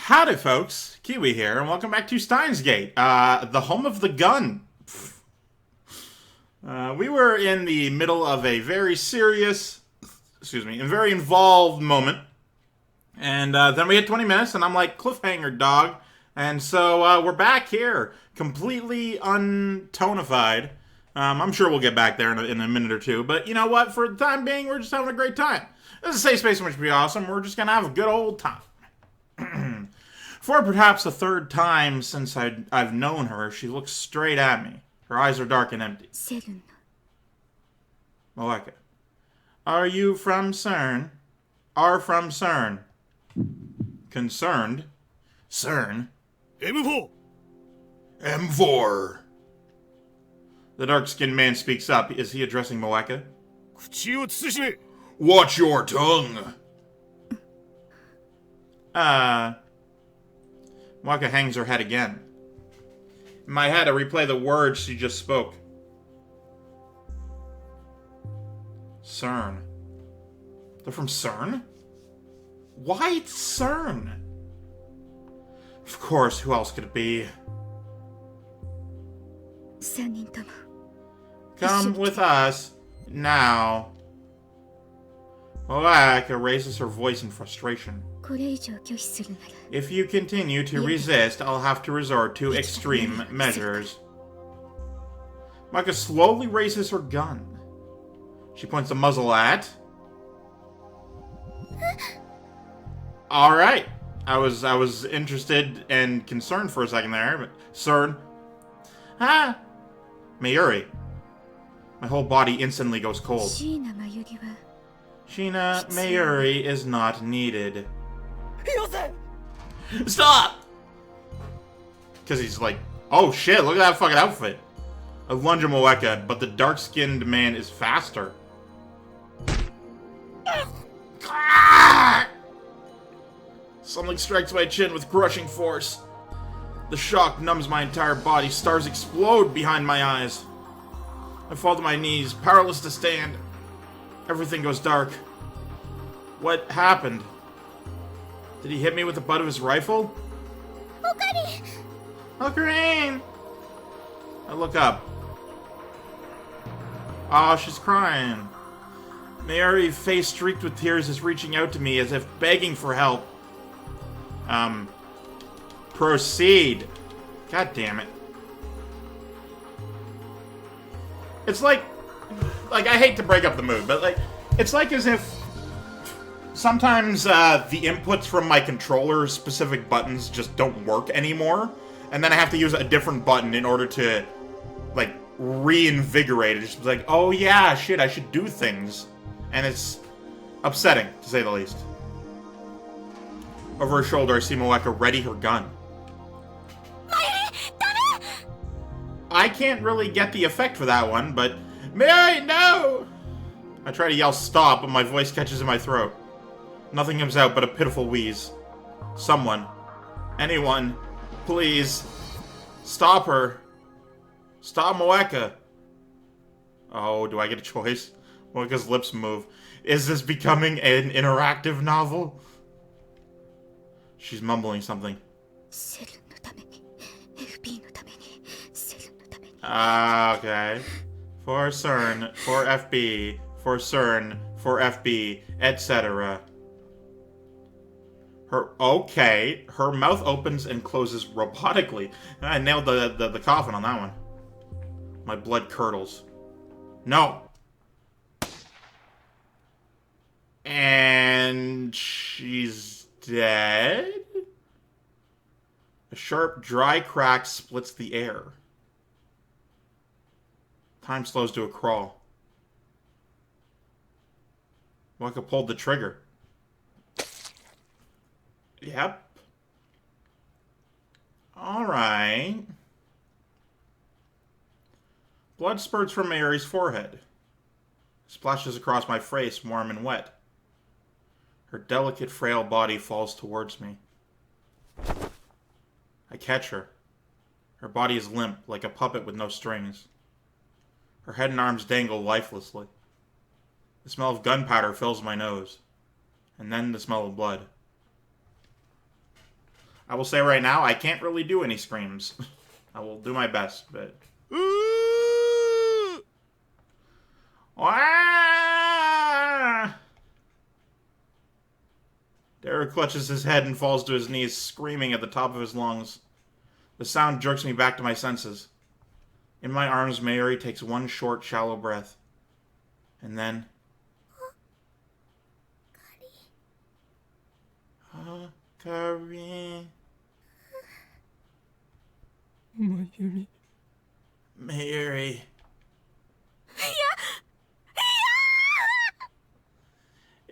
Howdy, folks. Keywii here, and welcome back to Steins Gate, the home of the gun. We were in the middle of a very serious, and very involved moment, and then we hit 20 minutes, and I'm like, cliffhanger, dog. And so we're back here, completely untonified. I'm sure we'll get back there in a minute or two, but you know what? For the time being, we're just having a great time. This is a safe space in which we be awesome. We're just gonna have a good old time. For perhaps the third time since I've known her, she looks straight at me. Her eyes are dark and empty. Moeka. Are you from CERN? Are from CERN. Concerned. CERN. M4! M4. The dark-skinned man speaks up. Is he addressing Moeka? 口を慎め Watch your tongue. Moeka hangs her head again. In my head, I replay the words she just spoke. CERN. They're from CERN? Why CERN? Of course, who else could it be? Come with us, now. Moeka raises her voice in frustration. If you continue to resist, I'll have to resort to extreme measures. Moeka slowly raises her gun. She points the muzzle at... Alright. I was interested and concerned for a second there, but... CERN. Ah! Mayuri. My whole body instantly goes cold. Sheena Mayuri is not needed. Stop! Because he's like, oh shit, look at that fucking outfit. I lunge at Moeka, but the dark-skinned man is faster. Something strikes my chin with crushing force. The shock numbs my entire body. Stars explode behind my eyes. I fall to my knees, powerless to stand. Everything goes dark. What happened? Did he hit me with the butt of his rifle? Okabe! Okabe! I look up. Oh, she's crying. Mayuri's face streaked with tears is reaching out to me as if begging for help. Proceed. God damn it. It's like I hate to break up the mood, but it's like as if sometimes the inputs from my controller specific buttons just don't work anymore, and then I have to use a different button in order to reinvigorate it. It's just like, oh yeah, shit, I should do things, and it's upsetting to say the least. Over her shoulder, I see Moeka ready her gun. I can't really get the effect for that one, but... Mary, no! I try to yell stop, but my voice catches in my throat. Nothing comes out but a pitiful wheeze. Someone. Anyone. Please. Stop her. Stop Moeka. Oh, do I get a choice? Moeka's lips move. Is this becoming an interactive novel? She's mumbling something. Okay. For CERN, for FB, for CERN, for FB, etc. Her mouth opens and closes robotically. I nailed the coffin on that one. My blood curdles. No! And she's dead? A sharp, dry crack splits the air. Time slows to a crawl. Moeka pulled the trigger. Yep. Alright. Blood spurts from Mayuri's forehead. Splashes across my face, warm and wet. Her delicate, frail body falls towards me. I catch her. Her body is limp, like a puppet with no strings. Her head and arms dangle lifelessly. The smell of gunpowder fills my nose. And then the smell of blood. I will say right now, I can't really do any screams. I will do my best, but... Derek clutches his head and falls to his knees, screaming at the top of his lungs. The sound jerks me back to my senses. In my arms, Mayuri takes one short, shallow breath. And then... Okabe... Mayuri. Mayuri...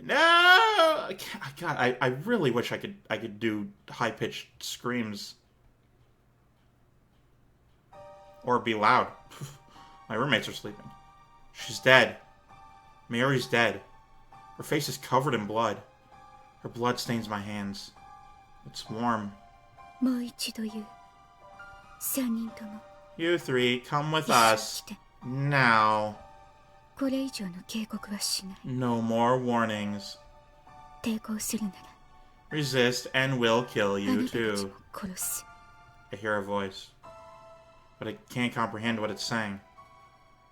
No! God, I really wish I could do high-pitched screams. Or be loud. My roommates are sleeping. She's dead. Mayuri's dead. Her face is covered in blood. Her blood stains my hands. It's warm. You three, come with us. Now. No more warnings. Resist and we'll kill you too. I hear a voice. But I can't comprehend what it's saying.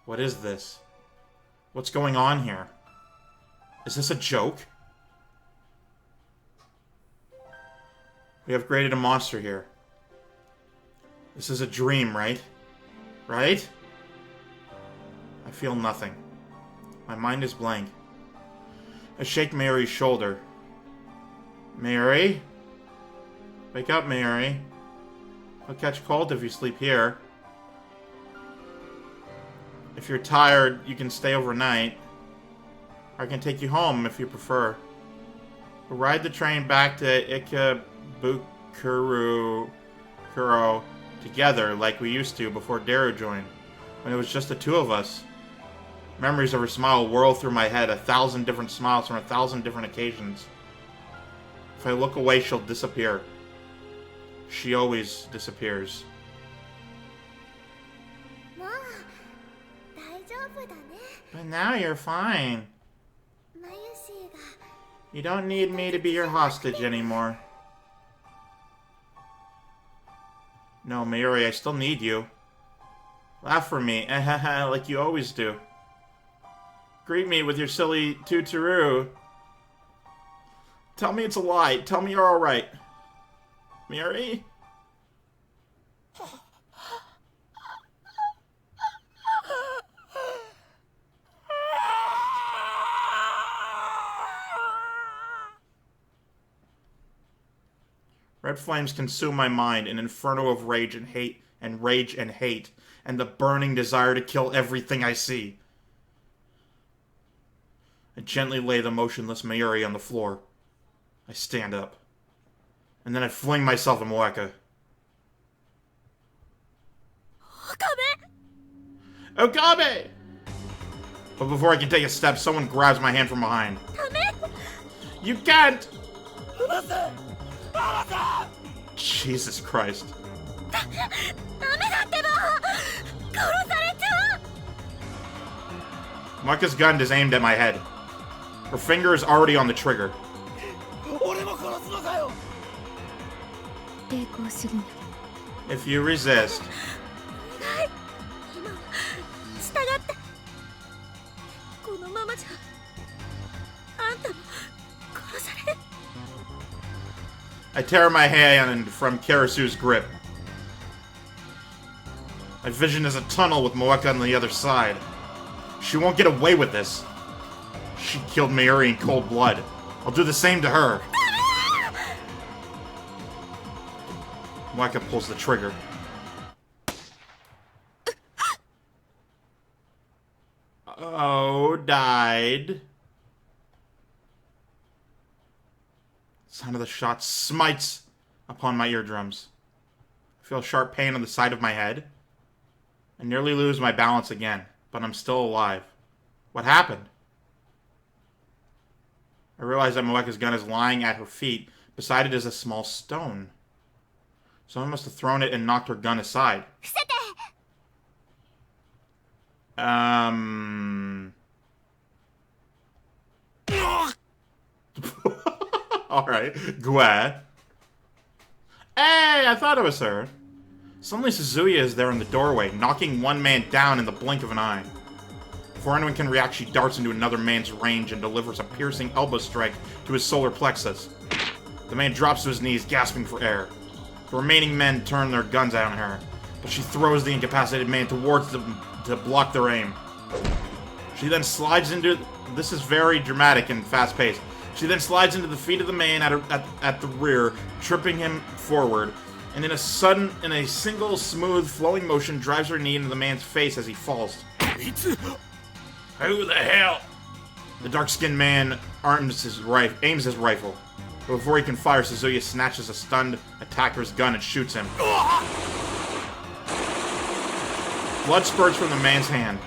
What is this? What's going on here? Is this a joke? We have created a monster here. This is a dream, right? Right? I feel nothing. My mind is blank. I shake Mayuri's shoulder. Mayuri? Wake up, Mayuri. I'll catch cold if you sleep here. If you're tired, you can stay overnight. Or I can take you home if you prefer. We'll ride the train back to Ikebukuro together like we used to before Daru joined, when it was just the two of us. Memories of her smile whirl through my head, 1,000 different smiles from 1,000 different occasions. If I look away, she'll disappear. She always disappears. But now you're fine. You don't need me to be your hostage anymore. No, Mayuri, I still need you. Laugh for me, like you always do. Greet me with your silly tuturu. Tell me it's a lie. Tell me you're alright. Mayuri? Red flames consume my mind, an inferno of rage and hate, and the burning desire to kill everything I see. I gently lay the motionless Mayuri on the floor. I stand up. And then I fling myself at Moeka. Okabe! But before I can take a step, someone grabs my hand from behind. You can't! Jesus Christ. Moeka's gun is aimed at my head. Her finger is already on the trigger. If you resist... I tear my hand from Karasu's grip. My vision is a tunnel with Moeka on the other side. She won't get away with this. She killed Mayuri in cold blood. I'll do the same to her. Moeka pulls the trigger. Oh, died. Sound of the shot smites upon my eardrums. I feel sharp pain on the side of my head. I nearly lose my balance again, but I'm still alive. What happened? I realize that Moeka's gun is lying at her feet. Beside it is a small stone. Someone must have thrown it and knocked her gun aside. Alright, Gua. Hey, I thought it was her. Suddenly Suzuya is there in the doorway, knocking one man down in the blink of an eye. Before anyone can react, she darts into another man's range and delivers a piercing elbow strike to his solar plexus. The man drops to his knees, gasping for air. The remaining men turn their guns on her, but she throws the incapacitated man towards them to block their aim. She then slides into... This is very dramatic and fast-paced. She then slides into the feet of the man at the rear, tripping him forward, and in a single smooth flowing motion drives her knee into the man's face as he falls. Who the hell? The dark-skinned man aims his rifle, but before he can fire, Suzuya snatches a stunned attacker's gun and shoots him. Blood spurts from the man's hand.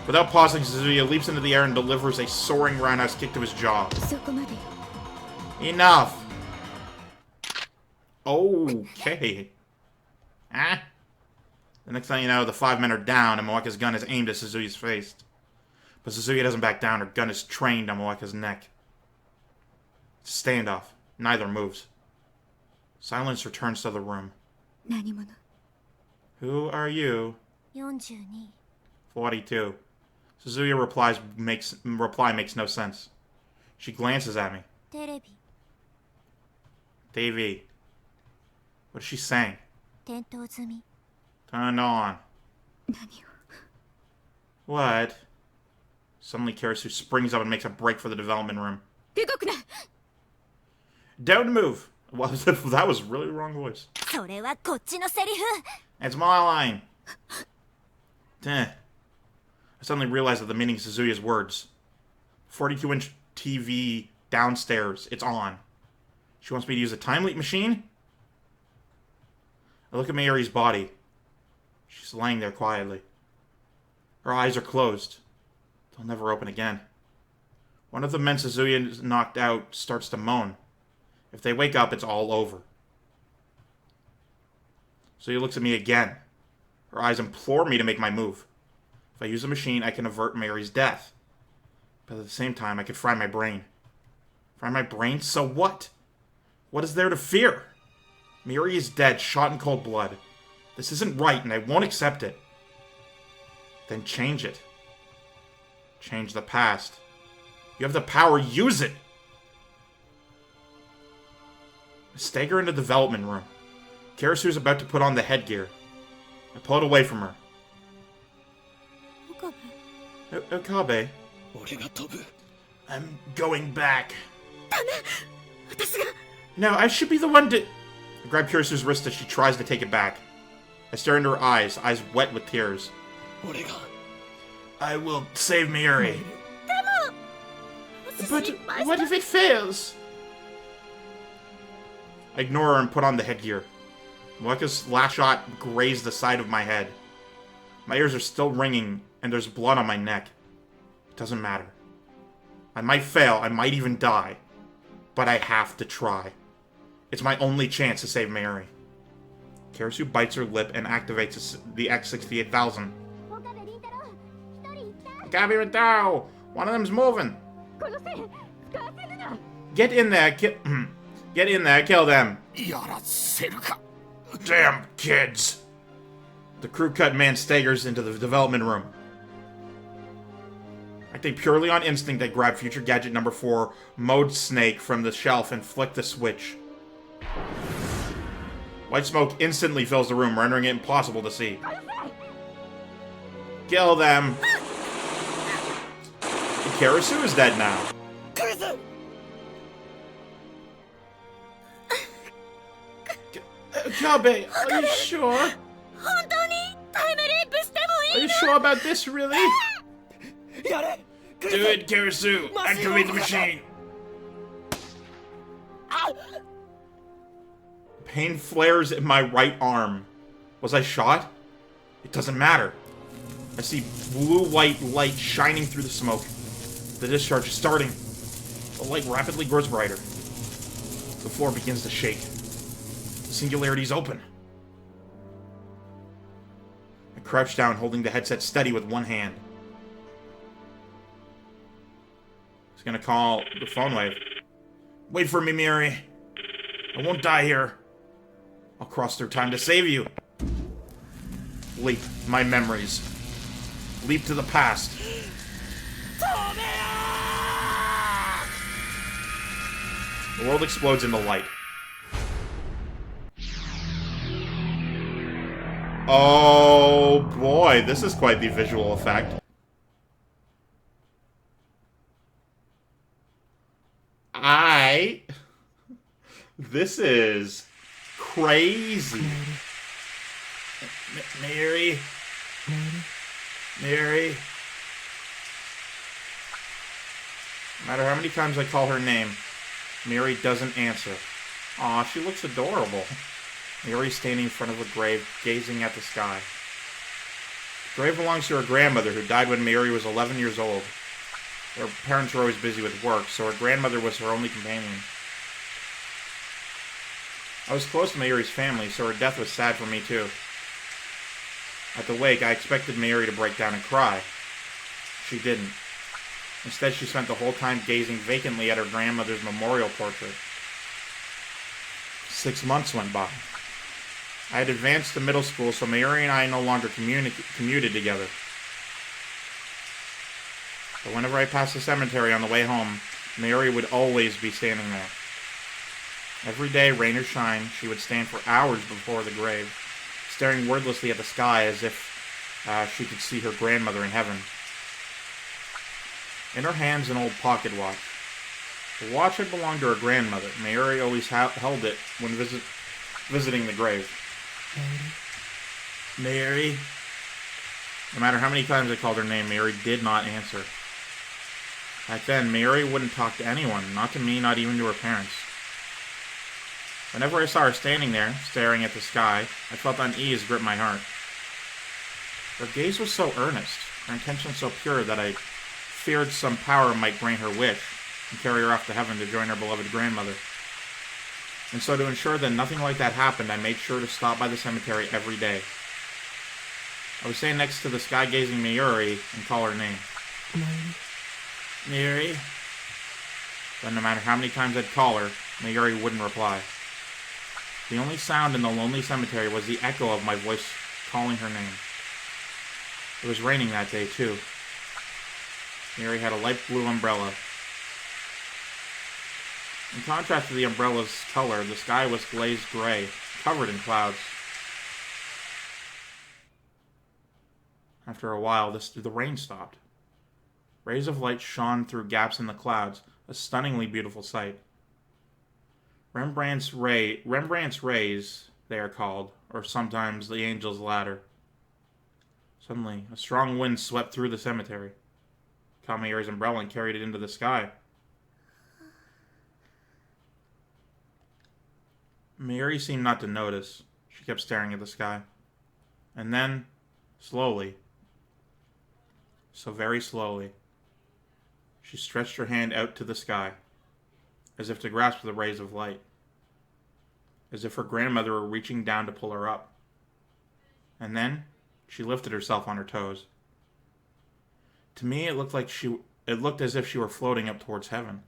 Without pausing, Suzuya leaps into the air and delivers a soaring roundhouse kick to his jaw. Enough! Okay. Huh? The next thing you know, the 5 men are down and Moeka's gun is aimed at Suzuya's face. But Suzuya doesn't back down. Her gun is trained on Moeka's neck. It's a standoff. Neither moves. Silence returns to the room. Who are you? 42. Suzuya reply makes no sense. She glances at me. Davey. What is she saying? Turn on. What? Suddenly Karisu springs up and makes a break for the development room. Don't move! Well, that was really the wrong voice. It's my line. I suddenly realized that the meaning of Suzuya's words. 42-inch TV downstairs. It's on. She wants me to use a time leap machine? I look at Mayuri's body. She's laying there quietly. Her eyes are closed. They'll never open again. One of the men Suzuya knocked out starts to moan. If they wake up, it's all over. Suzuya looks at me again. Her eyes implore me to make my move. If I use the machine, I can avert Mayuri's death. But at the same time, I could fry my brain. Fry my brain? So what? What is there to fear? Mayuri is dead, shot in cold blood. This isn't right, and I won't accept it. Then change it. Change the past. You have the power, use it! I stagger into the development room. Karisu is about to put on the headgear. I pull it away from her. Okabe. I'm going back. No, I should be the one to... I grab Kirisu's wrist as she tries to take it back. I stare into her eyes wet with tears. I will save Mayuri. But what if it fails? I ignore her and put on the headgear. Moeka's last shot grazed the side of my head. My ears are still ringing, and there's blood on my neck. It doesn't matter. I might fail, I might even die. But I have to try. It's my only chance to save Mayuri. Karisu bites her lip and activates the X68000. Okabe Rintaro! One of them's moving! Get in there, get in there, kill them! Damn kids! The crew cut man staggers into the development room. Acting purely on instinct, I grab future gadget number 4, Mode Snake, from the shelf and flick the switch. White smoke instantly fills the room, rendering it impossible to see. Kill them! Karisu is dead now. Okabe, are you sure? Are you sure about this, really? Do it, Karisu! Activate the machine! Pain flares in my right arm. Was I shot? It doesn't matter. I see blue-white light shining through the smoke. The discharge is starting. The light rapidly grows brighter. The floor begins to shake. The singularity's open. I crouch down, holding the headset steady with one hand. I was gonna call the phone wave. Wait for me, Mayuri. I won't die here. I'll cross through time to save you. Leap my memories. Leap to the past. The world explodes into light. Oh boy, this is quite the visual effect. This is crazy. Mary. Mary. No matter how many times I call her name, Mary doesn't answer. Aw, she looks adorable. Mary's standing in front of a grave, gazing at the sky. The grave belongs to her grandmother, who died when Mary was 11 years old. Her parents were always busy with work, so her grandmother was her only companion. I was close to Mary's family, so her death was sad for me too. At the wake, I expected Mary to break down and cry. She didn't. Instead, she spent the whole time gazing vacantly at her grandmother's memorial portrait. 6 months went by. I had advanced to middle school, so Mary and I no longer commuted together. But whenever I passed the cemetery on the way home, Mary would always be standing there. Every day, rain or shine, she would stand for hours before the grave, staring wordlessly at the sky as if she could see her grandmother in heaven. In her hands, an old pocket watch. The watch had belonged to her grandmother. Mary always held it when visiting the grave. Mary. No matter how many times I called her name, Mary did not answer. Back then, Mary wouldn't talk to anyone, not to me, not even to her parents. Whenever I saw her standing there, staring at the sky, I felt unease grip my heart. Her gaze was so earnest, her intention so pure that I feared some power might grant her wish and carry her off to heaven to join her beloved grandmother. And so to ensure that nothing like that happened, I made sure to stop by the cemetery every day. I would stand next to the sky-gazing Mary and call her name. Mary. But no matter how many times I'd call her, Mary wouldn't reply. The only sound in the lonely cemetery was the echo of my voice calling her name. It was raining that day, too. Mary had a light blue umbrella. In contrast to the umbrella's color, the sky was glazed gray, covered in clouds. After a while, the rain stopped. Rays of light shone through gaps in the clouds, a stunningly beautiful sight. Rembrandt's rays, they are called, or sometimes the angel's ladder. Suddenly, a strong wind swept through the cemetery, caught Mary's umbrella and carried it into the sky. Mary seemed not to notice. She kept staring at the sky. And then, slowly, so very slowly, she stretched her hand out to the sky, as if to grasp the rays of light, as if her grandmother were reaching down to pull her up. And then, she lifted herself on her toes. To me, it looked as if she were floating up towards heaven.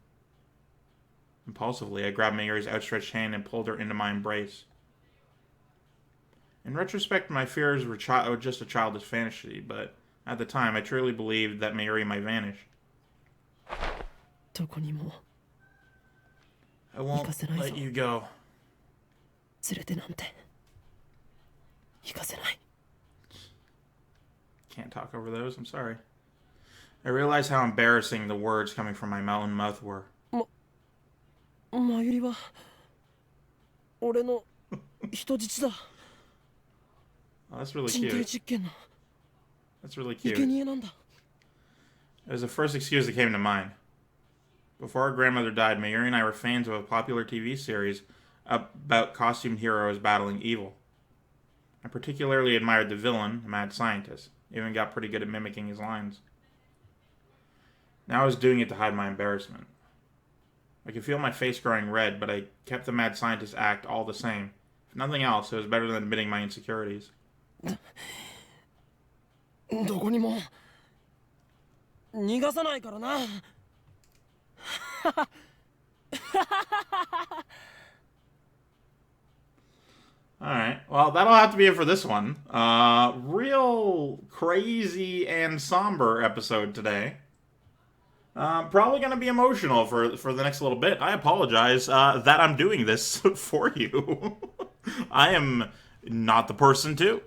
Impulsively, I grabbed Mary's outstretched hand and pulled her into my embrace. In retrospect, my fears were just a childish fantasy, but at the time, I truly believed that Mary might vanish. I won't let you go. Can't talk over those, I'm sorry. I realized how embarrassing the words coming from my mouth were. Oh, that's really cute. That's really cute. It was the first excuse that came to mind. Before our grandmother died, Mary and I were fans of a popular TV series about costumed heroes battling evil. I particularly admired the villain, the mad scientist. Even got pretty good at mimicking his lines. Now I was doing it to hide my embarrassment. I could feel my face growing red, but I kept the mad scientist act all the same. If nothing else, it was better than admitting my insecurities. Alright, well, that'll have to be it for this one. Real crazy and somber episode today. Probably going to be emotional for the next little bit. I apologize that I'm doing this for you. I am not the person to.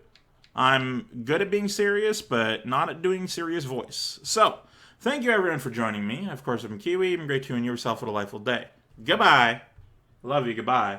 I'm good at being serious, but not at doing serious voice. So, thank you everyone for joining me. Of course, I'm Keywii. I'm great to you and yourself a delightful day. Goodbye. Love you. Goodbye.